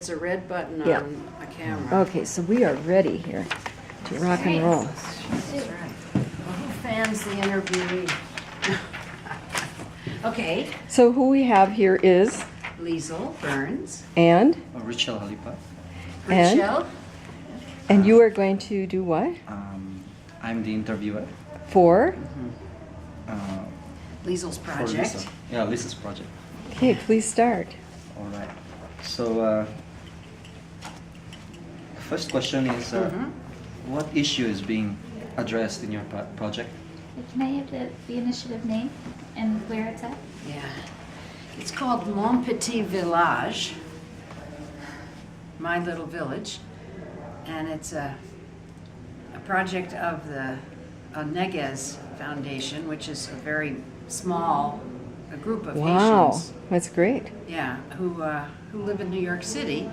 There's a red button Yeah. on a camera. Okay, so we are ready here to rock and roll. That's right. Well, who fans the interviewee? Okay. So who we have here is Lisle Burns. and Richell, Jalipa. And? Richell. and you are going to do what? I'm the interviewer For? Lisle's for project. Lisle. Yeah, Lisle's project. Okay, please start. All right. So, the first question is, what issue is being addressed in your project? Can I have the initiative name and where it's at? Yeah. It's called Mon Petit Village, My Little Village, and it's a project of the Neges Foundation, which is a very small group of Wow, Haitians. that's great. Yeah, who live in New York City,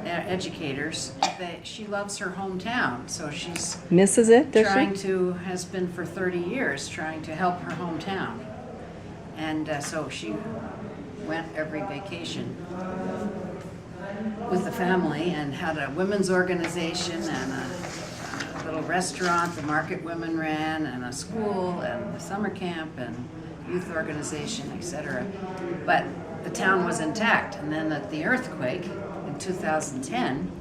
educators. She loves her hometown, so she's Misses it, does trying she? to, has been for 30 years, trying to help her hometown. And so she went every vacation with the family and had a women's organization and a little restaurant the Market Women ran, and a school and a summer camp and youth organization, etc. But the town was intact. And then at the earthquake in 2010,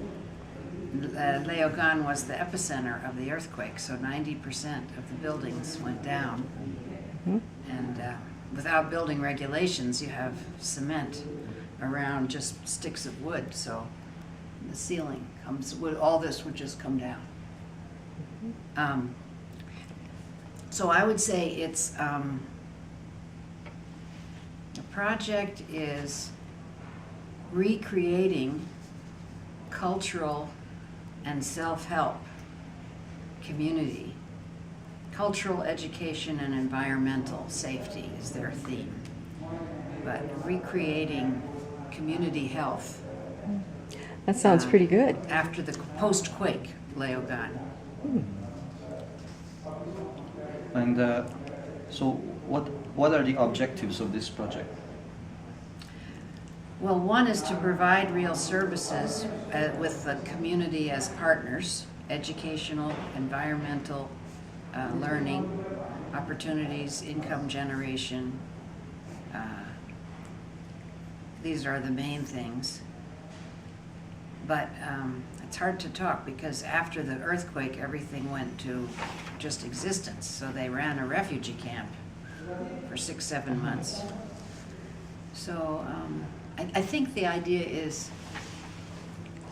Léogâne was the epicenter of the earthquake, so 90% of the buildings went down. And without building regulations, you have cement around just sticks of wood, so the ceiling comes, all this would just come down. So I would say it's, the project is recreating cultural and self-help community. Cultural education and environmental safety is their theme, but recreating community health That sounds pretty good. after the post-quake Léogâne. And so, what are the objectives of this project? Well, one is to provide real services with the community as partners, educational, environmental, learning, opportunities, income generation. These are the main things. But it's hard to talk because after the earthquake, everything went to just existence. So they ran a refugee camp for 6-7 months. So I think the idea is,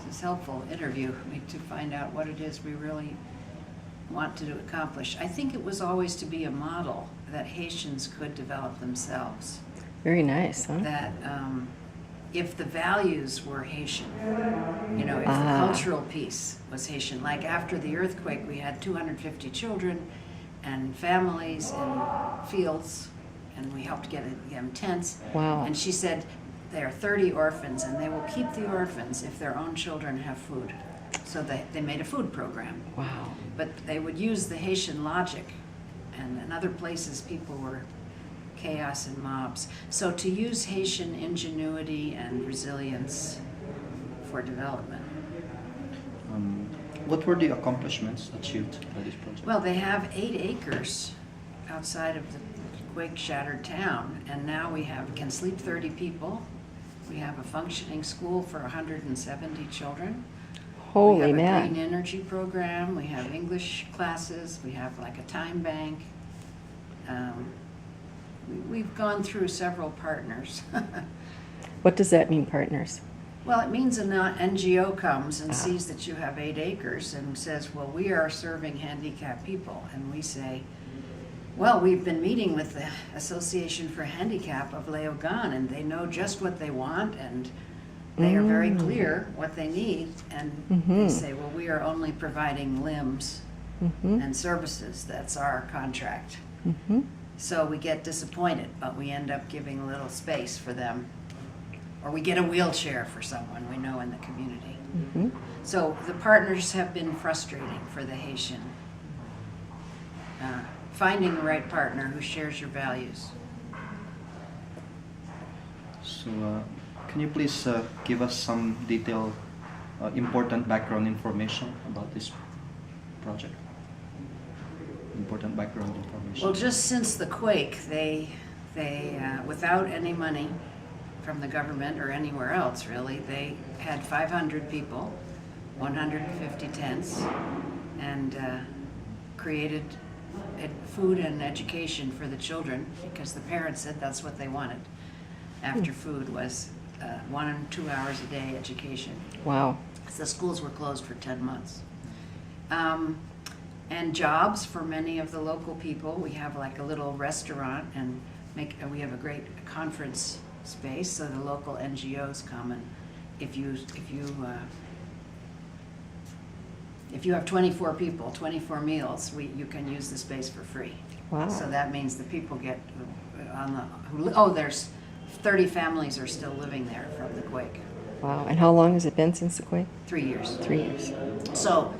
this is helpful interview to find out what it is we really want to accomplish. I think it was always to be a model that Haitians could develop themselves. Very nice, huh? That if the values were Haitian, if the cultural piece was Haitian, like after the earthquake, we had 250 children and families in fields, and we helped get them tents. Wow. And she said there are 30 orphans, and they will keep the orphans if their own children have food. So they made a food program. Wow. But they would use the Haitian logic, and in other places people were chaos and mobs. So to use Haitian ingenuity and resilience for development. What were the accomplishments achieved by this project? Well, they have 8 acres outside of the quake-shattered town, and now we can sleep 30 people. We have a functioning school for 170 children. Holy We have a man. green energy program, we have English classes, we have like a time bank. We've gone through several partners. What does that mean, partners? Well, it means an NGO comes and sees that you have 8 acres and says, well, we are serving handicapped people. And we say, well, we've been meeting with the Association for Handicap of Léogâne, and they know just what they want, and they are very clear what they need. And they say, well, we are only providing limbs and services. That's our contract. So we get disappointed, but we end up giving a little space for them. Or we get a wheelchair for someone we know in the community. So the partners have been frustrating for the Haitian. Finding the right partner who shares your values. So, can can you please give us some detailed, important background information about this project? Important background information. Well, just since the quake, they without any money from the government or anywhere else really, they had 500 people, 150 tents, and created food and education for the children because the parents said that's what they wanted. After food was 1 and 2 hours a day education. Wow. The schools were closed for 10 months. And jobs for many of the local people. We have like a little restaurant and we have a great conference space, so the local NGOs come, and if you have 24 people, 24 meals, you can use the space for free. Wow. So that means the people get there's 30 families are still living there from the quake. Wow. And how long has it been since the quake? 3 years. 3 years. So,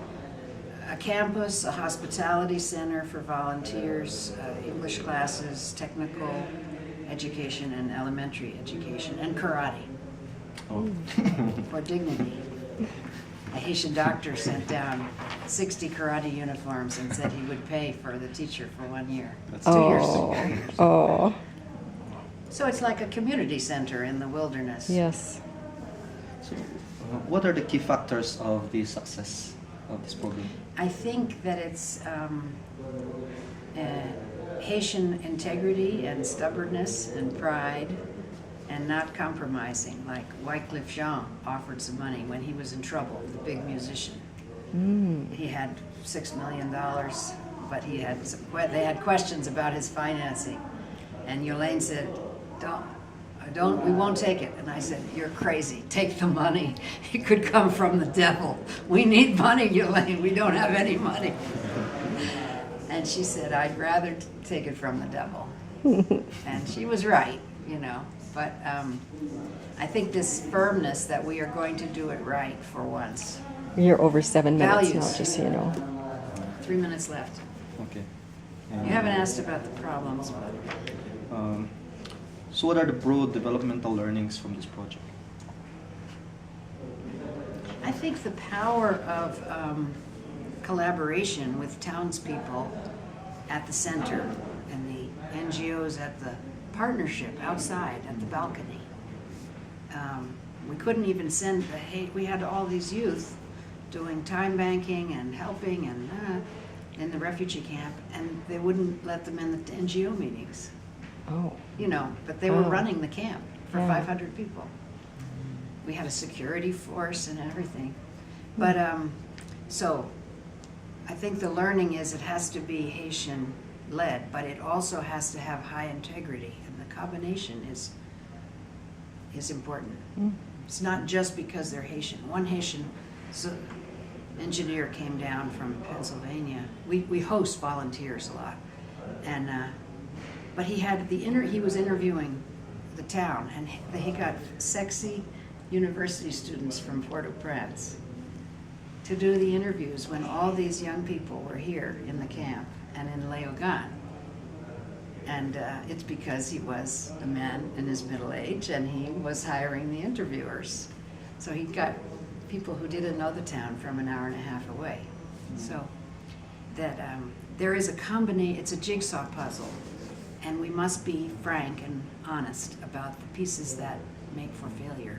a campus, a hospitality center for volunteers, English classes, technical education, and elementary education, and karate Oh. for dignity. A Haitian doctor sent down 60 karate uniforms and said he would pay for the teacher for 1 year. That's 2 years. Oh. 2 years. Oh. So it's like a community center in the wilderness. Yes. So, what are the key factors of the success of this program? I think that it's Haitian integrity and stubbornness and pride and not compromising. Like Wycliffe Jean offered some money when he was in trouble, the big musician. He had $6 million, but they had questions about his financing. And Yolaine said, we won't take it. And I said, you're crazy. Take the money. It could come from the devil. We need money, Yolaine. We don't have any money. And she said, I'd rather take it from the devil. And she was right, you know. But I think this firmness that we are going to do it right for once. You're over 7 minutes Values. now, just so you know. 3 minutes left. Okay. You haven't asked about the problems, but So what are the broad developmental learnings from this project? I think the power of collaboration with townspeople at the center and the NGOs at the partnership outside at the balcony. We couldn't even we had all these youth doing time banking and helping and in the refugee camp, and they wouldn't let them in the NGO meetings. Oh. You know, but they were Oh. running the camp for Yeah. 500 people. We had a security force and everything. But, so, I think the learning is it has to be Haitian-led, but it also has to have high integrity, and the combination is important. It's not just because they're Haitian. One Haitian engineer came down from Pennsylvania. We host volunteers a lot, and but he was interviewing the town, and he got sexy university students from Port-au-Prince to do the interviews when all these young people were here in the camp and in Léogâne. And it's because he was a man in his middle age and he was hiring the interviewers. So he got people who didn't know the town from an hour and a half away. So that there is a combination, it's a jigsaw puzzle, and we must be frank and honest about the pieces that make for failure,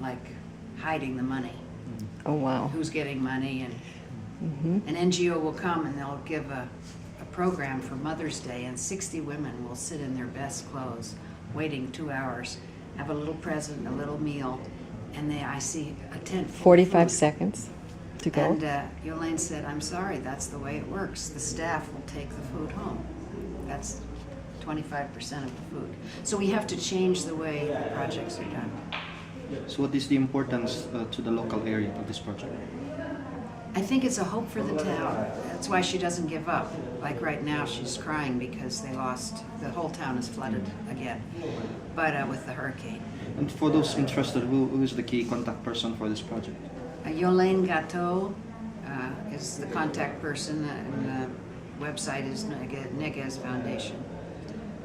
like hiding the money. Oh, wow. Who's getting money, and an NGO will come and they'll give a program for Mother's Day, and 60 women will sit in their best clothes, waiting 2 hours, have a little present, a little meal, and I see a tent full of 45 food. seconds to go. And Yolaine said, I'm sorry, that's the way it works. The staff will take the food home. That's 25% of the food. So we have to change the way the projects are done. So what is the importance to the local area of this project? I think it's a hope for the town. That's why she doesn't give up. Like right now, she's crying because the whole town is flooded again, but with the hurricane. And for those interested, who is the key contact person for this project? Yolaine Gatteau is the contact person, and the website is Neges Foundation.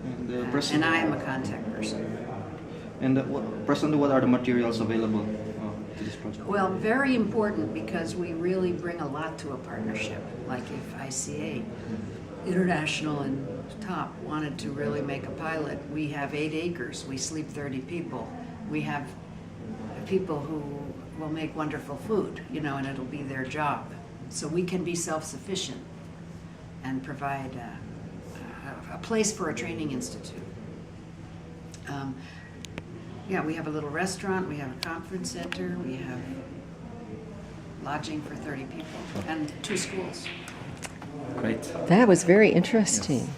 And the And president. I am a contact person. And presently, what are the materials available to this project? Well, very important because we really bring a lot to a partnership. Like if ICA International and TOP wanted to really make a pilot, we have 8 acres, we sleep 30 people. We have people who will make wonderful food, you know, and it'll be their job. So we can be self-sufficient and provide a place for a training institute. Yeah, we have a little restaurant, we have a conference center, we have lodging for 30 people, and 2 schools. Great. That was very interesting.